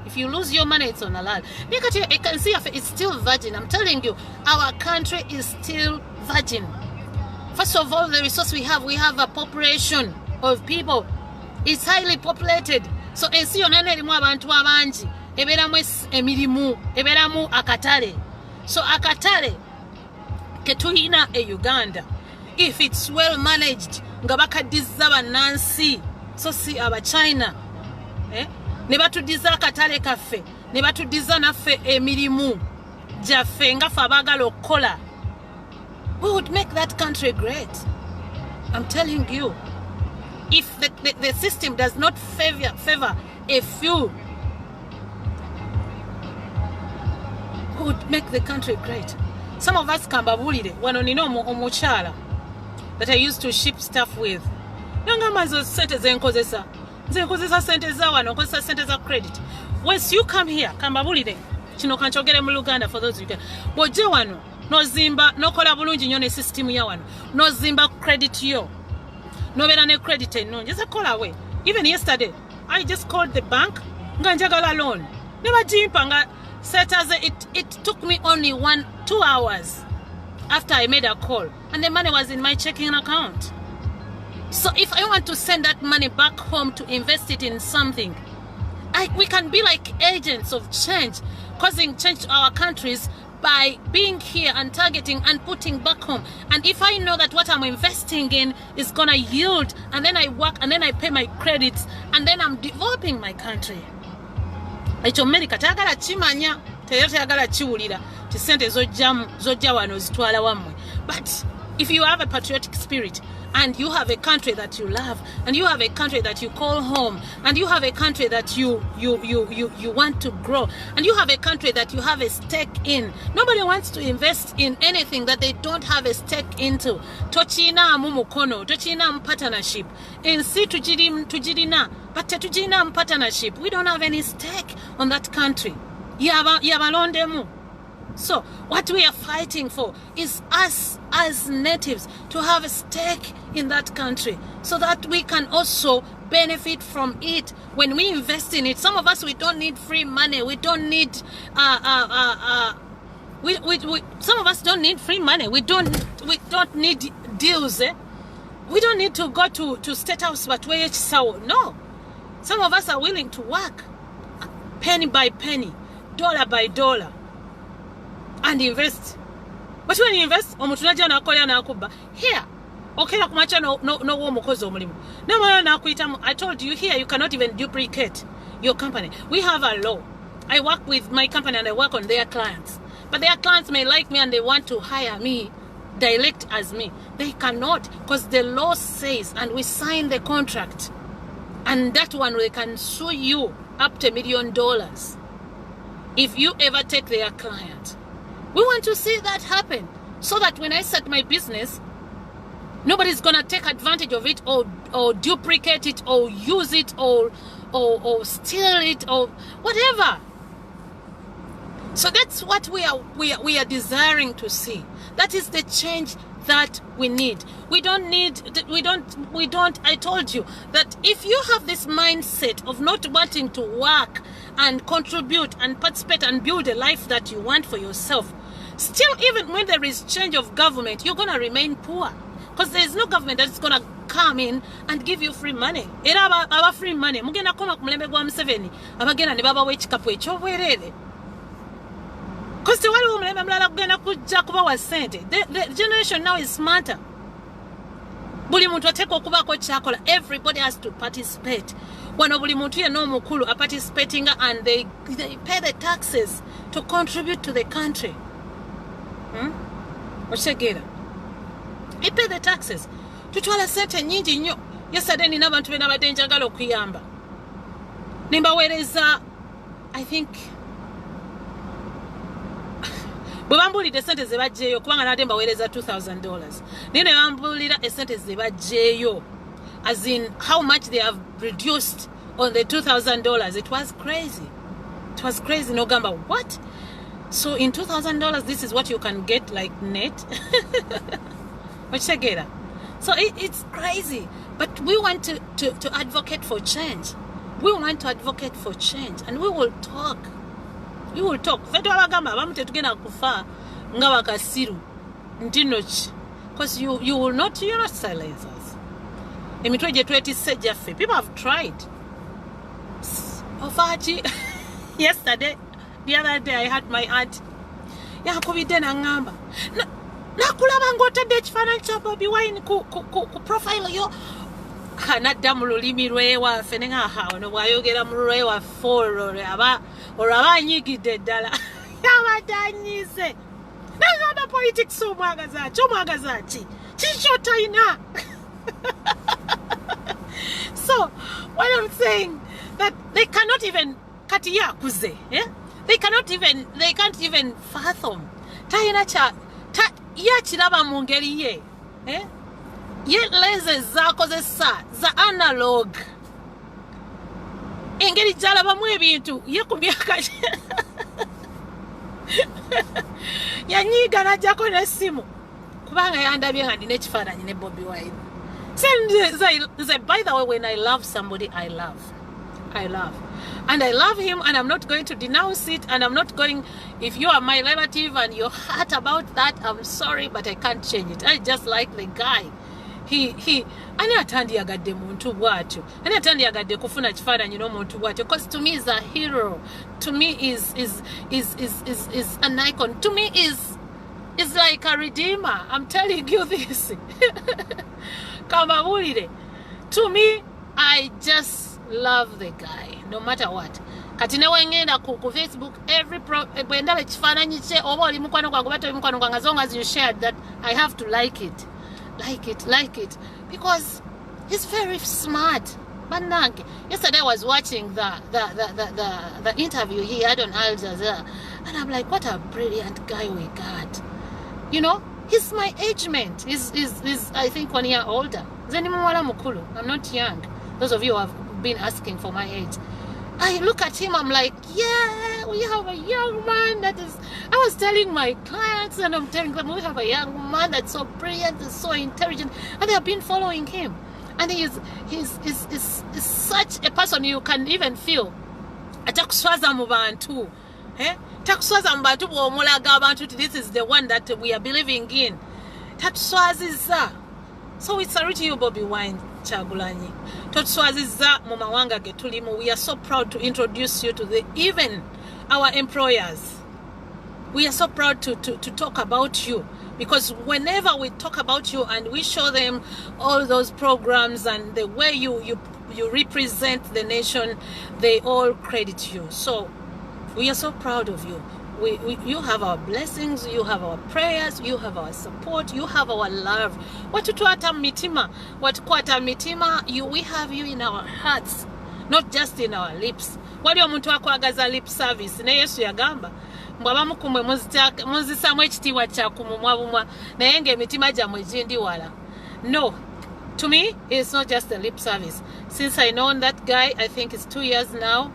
If you lose your money, it's on halal. You can see it's still virgin. I'm telling you, our country is still virgin. First of all, the resource we have a population of people. It's highly populated. So ensi yonna erimu abantu abangi eberamu emirimu, eberamu akatale. So akatale ketulina e Uganda, if it's well managed, nga bakadizza bannansi, so si aba China, ne batudizza akatale kaffe, ne batudizza naffe emirimu gyaffe nga ffe abaagala okukola, we would make that country great. I'm telling you, if the system does not favor a few, we would make the country great. Some of us kambabulire wano nina omukyala that I used to ship stuff with. Nangamba zo sente zenkozesa. Nze nkozesa sente za wano, nkozesa sente za credit. Once you come here, kambabulire, kino kanchogere mu Luganda for those you can. Bw'ojje wano, nozimba, nokola bulungi nnyo ne system ya wano. Nozimba credit yo. Nobeera ne credit ennungi. Eza kola we. Even yesterday, I just called the bank, nga njagala loan. Ne bagimpa nga it took me only 2 hours after I made a call, and the money was in my checking account. So if I want to send that money back home to invest it in something, we can be like agents of change, causing change to our countries by being here and targeting and putting back home. And if I know that what I'm investing in is gonna yield, and then I work and then I pay my credits, and then I'm developing my country. Ekyo America tayagala kimanya, tayagala kiwulira, ti sente zojja wano zitwala wammwe. But if you have a patriotic spirit, and you have a country that you love, and you have a country that you call home, and you have a country that you want to grow, and you have a country that you have a stake in. Nobody wants to invest in anything that they don't have a stake into. Tochina mumukono, tochina partnership. Ensi tujirina, but tetujina partnership. We don't have any stake on that country. Yabalondemu. So what we are fighting for is us as natives to have a stake in that country, so that we can also benefit from it when we invest in it. Some of us, we don't need free money. We don't need some of us don't need free money. We don't need deals. We don't need to go to State House but no. Some of us are willing to work penny by penny, dollar by dollar, and invest. But when you invest, here, okay, I told you here, you cannot even duplicate your company. We have a law. I work with my company and I work on their clients. But their clients may like me and they want to hire me direct as me. They cannot, because the law says, and we sign the contract, and that one they can sue you up to $1 million if you ever take their client. We want to see that happen, so that when I start my business, nobody's gonna take advantage of it or duplicate it or use it or steal it or whatever. So that's what we are desiring to see. That is the change that we need. I told you that if you have this mindset of not wanting to work and contribute and participate and build a life that you want for yourself, still, even when there is change of government, you're going to remain poor, because there is no government that's going to come in and give you free money. Era aba free money mugenda koma ku mulembe gwa Museveni abagenda ne babawa ekikapu ekyobwerere, because tewaliwo omulembe mulala kugenda kujja kubawa sente. The generation now is smarter. Buli muntu ateeka okubaako kyakola. Everybody has to participate. Wano buli muntu yenna omukulu a participating, and they pay the taxes to contribute to the country. Oshegera. They pay the taxes. Tutwala sente nyingi nnyo. Yesterday nina abantu bena badde njagala okuyamba. Nimbaweereza, I think, bwe bambulidde sente ze bajjeeyo, kubanga nadde mbaweereza $2,000. Naye ne bambulira esente ze bajjeeyo, as in how much they have reduced on the $2,000. It was crazy. It was crazy. Nogamba, what? So in $2,000, this is what you can get like net. So it's crazy. But we want to advocate for change. We want to advocate for change, and we will talk. We will talk. Because you will not silence us. People have tried. Yesterday, the other day, I had my aunt. Yakubide nangamba. Nakulaba ngotadde ekifaananyi kya Bobi Wine ku profile yo. Kanadda mu lulimi lwewaffe ne nga ono bw'ayogera mu lwewaffe olwo aba anyigidde ddala. Yabadde anyize. Nagamba politics omwagaza ki? Omwagaza ki? Kiki talina? So, what I'm saying, that they cannot even kati yakuze, they can't even fathom. Talina yakiraba mu ngeri ye, ye lenses z'akozesa za analog. Engeri gy'alabamu ebintu ye ku myaka yanyiga n'ajjako n'essimu kubanga yandabye nga ndina ekifaananyi ne Bobi Wine. So, by the way, when I love somebody, I love. And I love him, and I'm not going to denounce it, and I'm not going, if you are my relative and you're hurt about that, I'm sorry, but I can't change it. I just like the guy. He ani atandiyagadde muntu bwatyo, ani atandiyagadde kufuna kifaananyi n'omuntu bwatyo, because to me is a hero, to me is an icon, to me is like a redeemer. I'm telling you this. Kamabulire. To me, I just love the guy, no matter what. Kati ne wengenda ku Facebook, every bwendaba ekifaananyi kye oba oli mukwano gwange oba toli mukwano gwange, as long as you shared that, I have to like it, because he's very smart. Banange. Yesterday I was watching the interview he had on Al Jazeera, and I'm like, what a brilliant guy we got. You know, he's my age mate. He's I think 1 year older. I'm not young. Those of you who have been asking for my age. I look at him, I'm like, yeah, we have a young man that is, I was telling my clients and I'm telling them, we have a young man that's so brilliant and so intelligent, and they have been following him. And he's such a person you can even feel. Atakuswaza mu bantu. Takuswaza mu bantu bw'omulaga abantu, this is the one that we are believing in. Tatuswaziza. So we salute you, Bobi Wine Kyagulanyi. Tatuswaziza mu mawanga ge tulimu. We are so proud to introduce you to even our employers. We are so proud to talk about you, because whenever we talk about you and we show them all those programs and the way you represent the nation, they all credit you. So we are so proud of you. You have our blessings, you have our prayers, you have our support, you have our love. Watutuata mitima, watukwata mitima, we have you in our hearts, not just in our lips. Wali omuntu akwagaza lip service, ne Yesu yagamba, mwabamu kumwe muzisamu ekitiibwa kya kumumwabumwa, naye ng'emitima gyammwe gindi wala. No, to me, it's not just a lip service. Since I know that guy, I think it's 2 years now,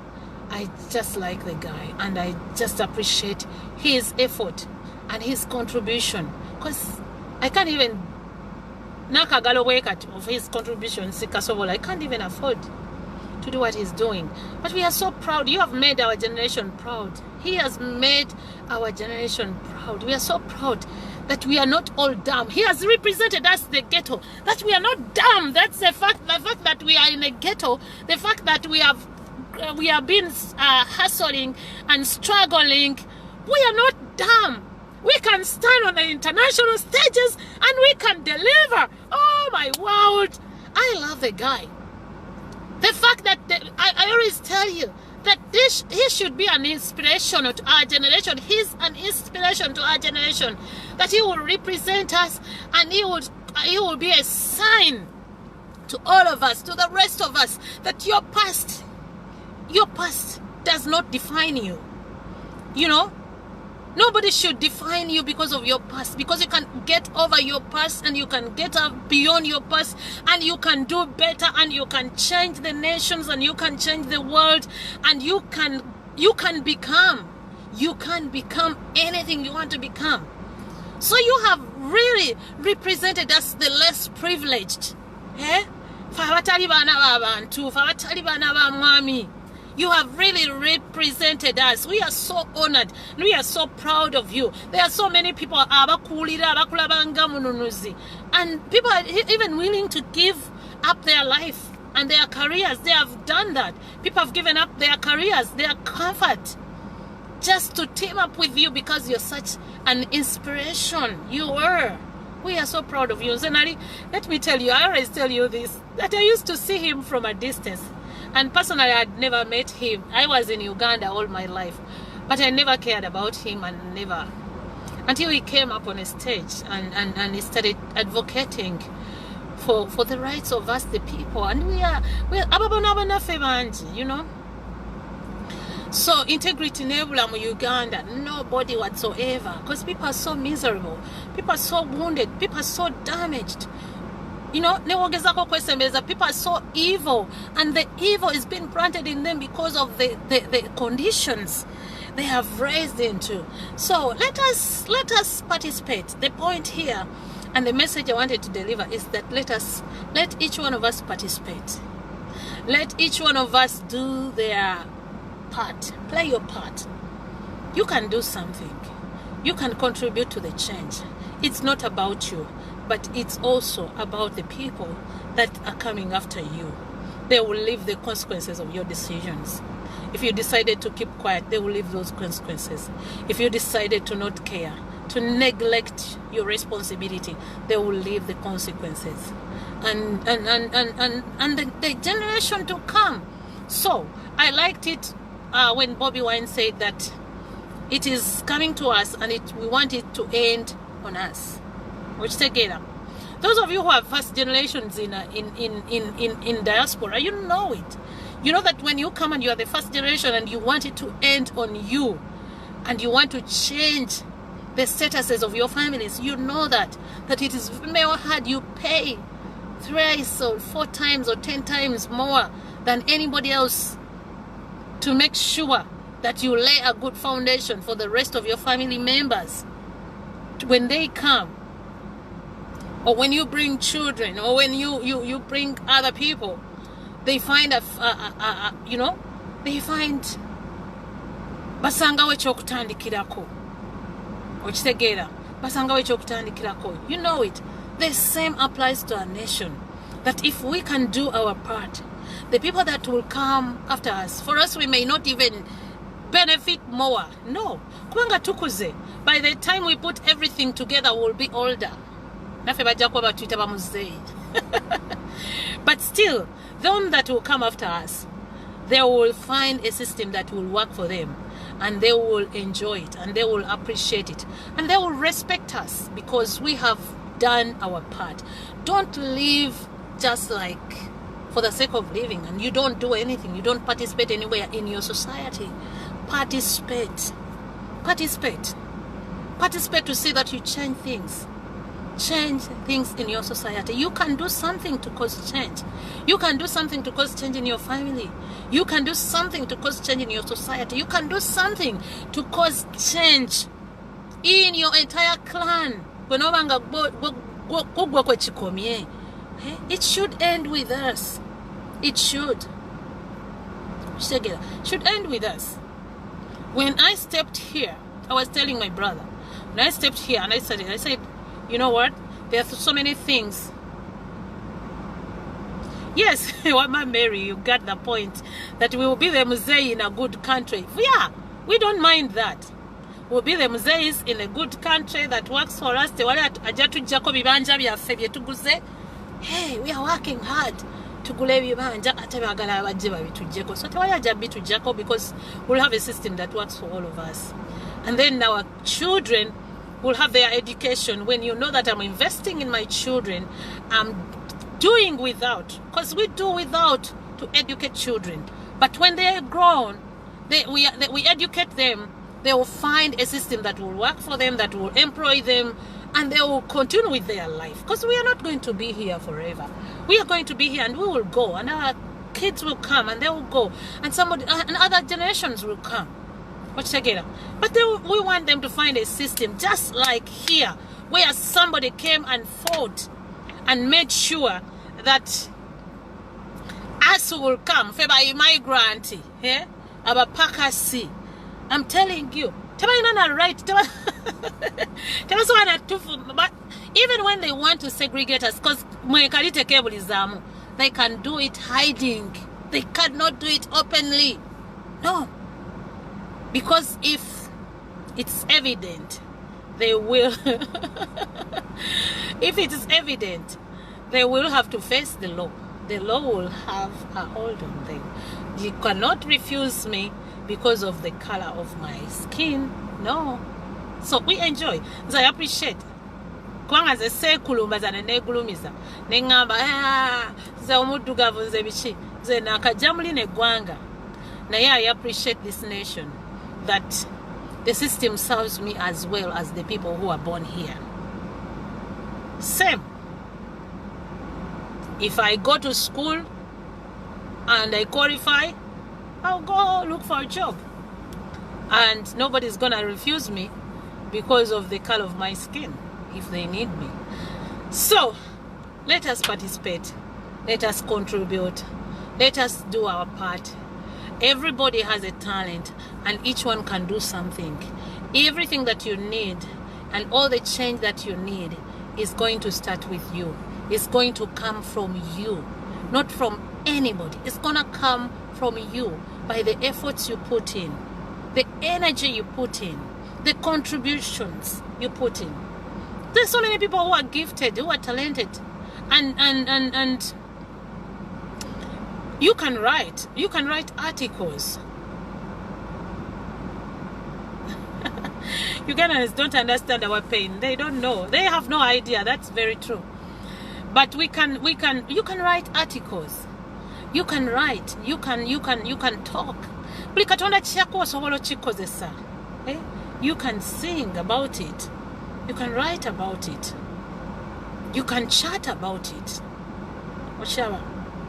I just like the guy, and I just appreciate his effort and his contribution, because I can't even nakagalo wekat of his contribution. I can't even afford to do what he's doing. But we are so proud. You have made our generation proud. He has made our generation proud. We are so proud that we are not all dumb. He has represented us, the ghetto, that we are not dumb. That's the fact that we are in a ghetto, the fact that we have been hustling and struggling. We are not dumb. We can stand on the international stages and we can deliver. Oh my word. I love the guy. The fact that I always tell you that he should be an inspiration to our generation. He's an inspiration to our generation. That he will represent us, and he will be a sign to all of us, to the rest of us, that your past does not define you. You know, nobody should define you because of your past, because you can get over your past and you can get up beyond your past and you can do better and you can change the nations and you can change the world, and you can become anything you want to become. So you have really represented us, the less privileged. You have really represented us. We are so honored. We are so proud of you. There are so many people, and people are even willing to give up their life and their careers. They have done that. People have given up their careers, their comfort, just to team up with you because you're such an inspiration. You were. We are so proud of you. Zenari, let me tell you, I always tell you this, that I used to see him from a distance. And personally, I had never met him. I was in Uganda all my life. But I never cared about him, and never. Until he came up on a stage and he started advocating for the rights of us, the people. And we are you know. So integrity nebula mu Uganda, nobody whatsoever, because people are so miserable, people are so wounded, people are so damaged. You know, people are so evil, and the evil is being planted in them because of the conditions they have raised into. So let us participate. The point here and the message I wanted to deliver is that let each one of us participate. Let each one of us do their part. Play your part. You can do something. You can contribute to the change. It's not about you, but it's also about the people that are coming after you. They will live the consequences of your decisions. If you decided to keep quiet, they will live those consequences. If you decided to not care, to neglect your responsibility, they will live the consequences. And the generation to come. So I liked it when Bobby Wine said that it is coming to us, and we want it to end on us. Which together, those of you who are first generations in diaspora, you know it. You know that when you come and you are the first generation and you want it to end on you, and you want to change the statuses of your families, you know that it is very hard. You pay thrice or 4 times or 10 times more than anybody else to make sure that you lay a good foundation for the rest of your family members when they come, or when you bring children, or when you bring other people. They find you know, they find basangawo ekyokutandikirako. Okitegeera, basangawo ekyokutandikirako. You know it. The same applies to our nation. That if we can do our part, the people that will come after us, for us we may not even benefit more. No. Kubanga tukuze. By the time we put everything together, we'll be older. Nafe bajja kuba batuyita bamuzeeyi. But still, them that will come after us, they will find a system that will work for them, and they will enjoy it, and they will appreciate it, and they will respect us because we have done our part. Don't live just like for the sake of living, and you don't do anything. You don't participate anywhere in your society. Participate. Participate. Participate to see that you change things. Change things in your society. You can do something to cause change. You can do something to cause change in your family. You can do something to cause change in your society. You can do something to cause change in your entire clan. It should end with us. It should end with us. When I stepped here, I was telling my brother, when I stepped here and I said, you know what? There are so many things. Yes, Wama Mary, you got the point. That we will be the Muzei in a good country. Yeah, we don't mind that. We'll be the Muzeis in a good country that works for us. Hey, we are working hard to go so because we'll have a system that works for all of us. And then our children will have their education. When you know that I'm investing in my children, I'm doing without, because we do without to educate children. But when they are grown, we educate them. They will find a system that will work for them, that will employ them, and they will continue with their life. Because we are not going to be here forever. We are going to be here, and we will go, and our kids will come, and they will go, and other generations will come. But we want them to find a system just like here, where somebody came and fought and made sure that us will come. Feba migrant, yeah, abapakasi. I'm telling you, right. But even when they want to segregate us, because they can do it hiding. They cannot do it openly. No. Because if it's evident, they will. If it is evident, they will have to face the law. The law will have a hold on them. You cannot refuse me because of the color of my skin. No. So we enjoy. So I appreciate. Kwanga ze sekulumba zane negulumiza. Nengamba ze omudugavu nze bichi. Ze nakajamuli negwanga. Na I appreciate this nation that the system serves me as well as the people who are born here. Same. If I go to school and I qualify, I'll go look for a job. And nobody's gonna refuse me because of the color of my skin if they need me. So, let us participate. Let us contribute. Let us do our part. Everybody has a talent and each one can do something. Everything that you need and all the change that you need is going to start with you. It's going to come from you, not from anybody. It's gonna come from you by the efforts you put in, the energy you put in, the contributions you put in. There's so many people who are gifted, who are talented, and you can write articles. Ugandans don't understand our pain. They don't know. They have no idea. That's very true. But you can write articles. You can write. You can talk. You can sing about it. You can write about it. You can chat about it.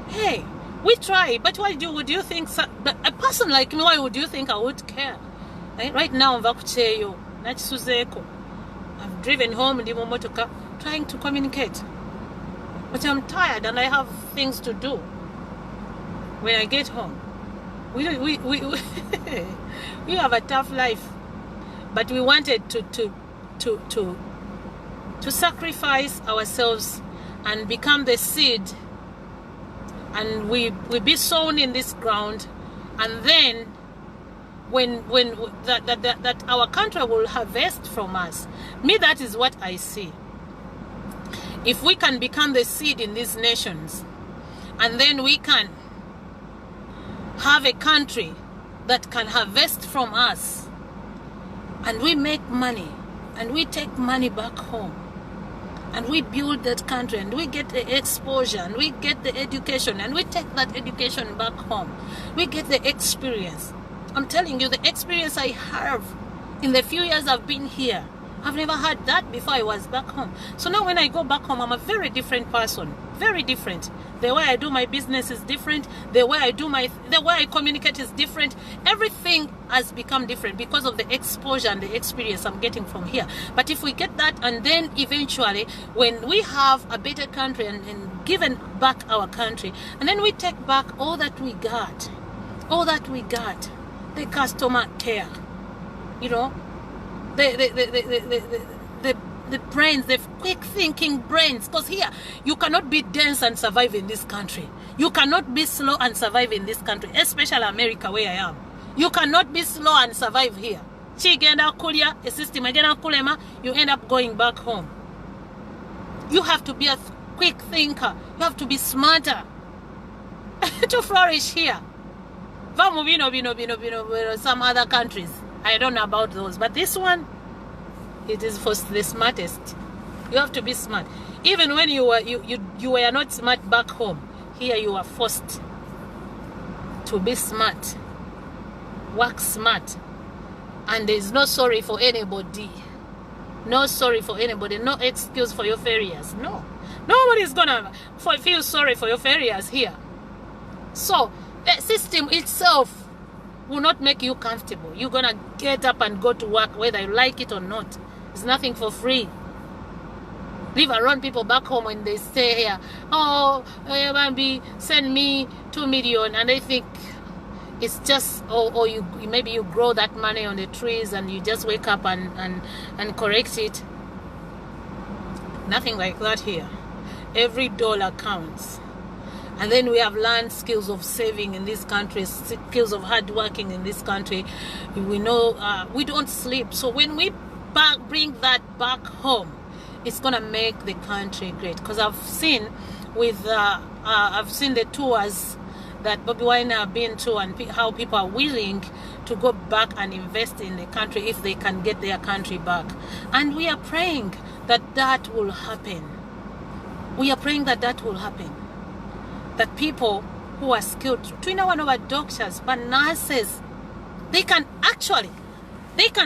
Hey, we try, but why would you think a person like me, why would you think I would care? Right now, I've driven home trying to communicate. But I'm tired and I have things to do when I get home. We have a tough life, but we wanted to sacrifice ourselves and become the seed, and we be sown in this ground, and then when that our country will harvest from us. Me, that is what I see. If we can become the seed in these nations, and then we can have a country that can harvest from us, and we make money, and we take money back home, and we build that country, and we get the exposure, and we get the education, and we take that education back home, we get the experience. I'm telling you, the experience I have in the few years I've been here, I've never had that before I was back home. So now when I go back home, I'm a very different person. Very different. The way I do my business is different. The way I communicate is different. Everything has become different because of the exposure and the experience I'm getting from here. But if we get that, and then eventually when we have a better country and given back our country, and then we take back all that we got, the customer care, you know, the brains, the quick thinking brains. Because here you cannot be dense and survive in this country. You cannot be slow and survive in this country, especially America where I am. You cannot be slow and survive here. A system you end up going back home. You have to be a quick thinker. You have to be smarter to flourish here. Some other countries, I don't know about those, but this one, it is for the smartest. You have to be smart. Even when you were not smart back home, here you are forced to be smart, work smart, and there is no sorry for anybody. No sorry for anybody. No excuse for your failures. No, nobody is gonna feel sorry for your failures here. So the system itself will not make you comfortable. You're gonna get up and go to work whether you like it or not. It's nothing for free. Leave around people back home when they stay here. Oh, send me 2 million, and they think it's just, or you maybe you grow that money on the trees and you just wake up and correct it. Nothing like that here. Every dollar counts. And then we have learned skills of saving in this country, skills of hard working in this country. We know we don't sleep. So when we bring that back home, it's gonna make the country great. Because I've seen the tours that Bobi Wine have been to, and how people are willing to go back and invest in the country if they can get their country back. And we are praying that that will happen. We are praying that that will happen. That people who are skilled, Twina one of our doctors, but nurses, they can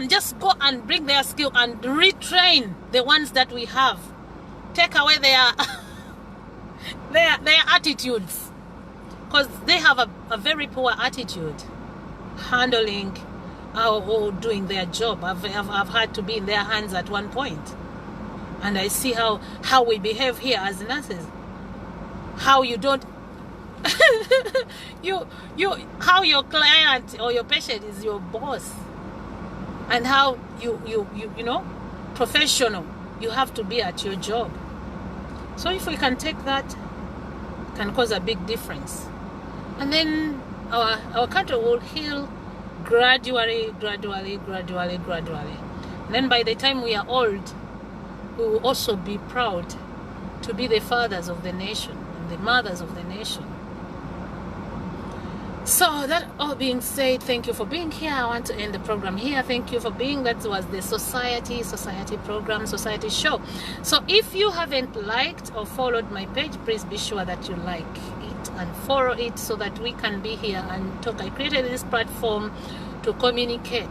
just go and bring their skill and retrain the ones that we have. Take away their their attitudes, because they have a very poor attitude handling or doing their job. I've had to be in their hands at one point, and I see how we behave here as nurses. How you don't how your client or your patient is your boss, and how you know, professional you have to be at your job. So if we can take that, it can cause a big difference, and then our country will heal gradually. And then by the time we are old, we will also be proud to be the fathers of the nation and the mothers of the nation. So that all being said, thank you for being here. I want to end the program here. Thank you for being. That was the society program, society show. So if you haven't liked or followed my page, please be sure that you like it and follow it, so that we can be here and talk. I created this platform to communicate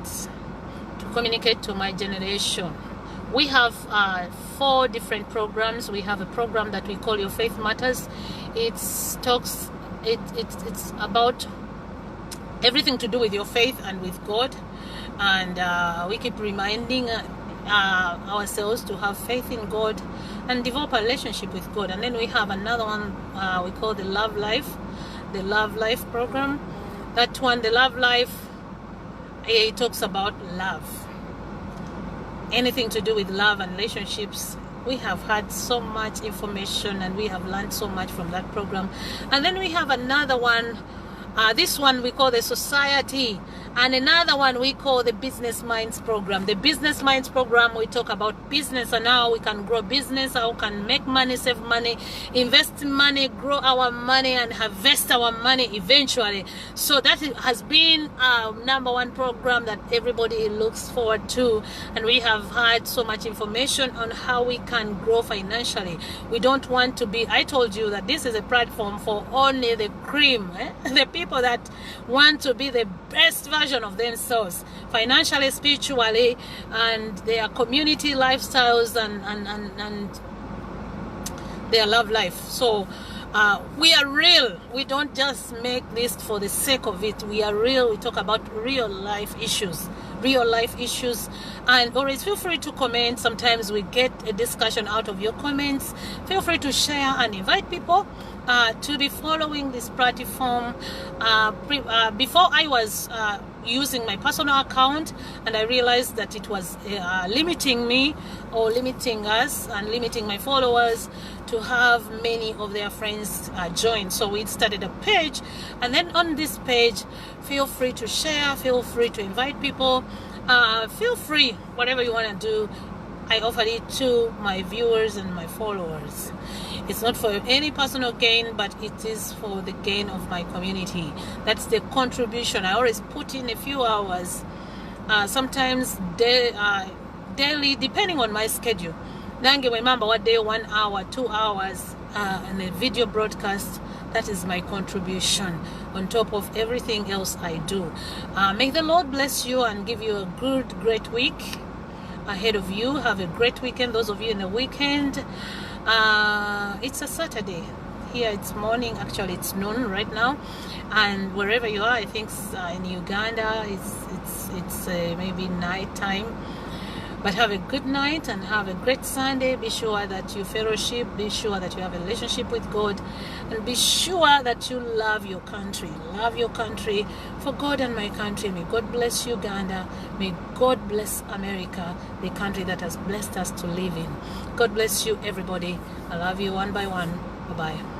to my generation. We have 4 different programs. We have a program that we call Your Faith Matters. It's about everything to do with your faith and with God, and we keep reminding ourselves to have faith in God and develop a relationship with God. And then we have another one we call the Love Life program. That one, the Love Life, it talks about love, anything to do with love and relationships. We have had so much information and we have learned so much from that program. And then we have another one, this one we call the Society, and another one we call the Business Minds program. The Business Minds program, we talk about business and how we can grow business, how we can make money, save money, invest money, grow our money, and harvest our money eventually. So that has been our #1 program that everybody looks forward to, and we have had so much information on how we can grow financially. We don't want to be, I told you that this is a platform for only the cream, the people that want to be the best version of themselves, financially, spiritually, and their community lifestyles and their love life. So we are real. We don't just make this for the sake of it. We are real. We talk about real life issues, and always feel free to comment. Sometimes we get a discussion out of your comments. Feel free to share and invite people to be following this platform. Before I was using my personal account, and I realized that it was limiting me, or limiting us, and limiting my followers to have many of their friends join. So we started a page, and then on this page, feel free to share, feel free to invite people, feel free, whatever you want to do. I offer it to my viewers and my followers. It's not for any personal gain, but it is for the gain of my community. That's the contribution. I always put in a few hours, sometimes daily, depending on my schedule. Nange remember what day, 1 hour, 2 hours, and a video broadcast. That is my contribution on top of everything else I do. May the Lord bless you and give you a great week ahead of you. Have a great weekend. Those of you in the weekend, it's a Saturday here. It's morning, actually it's noon right now, and wherever you are, I think in Uganda it's maybe night time. But have a good night and have a great Sunday. Be sure that you fellowship, be sure that you have a relationship with God, and be sure that you love your country. Love your country for God and my country. May God bless Uganda. May God bless America, the country that has blessed us to live in. God bless you, everybody. I love you one by one. Bye-bye.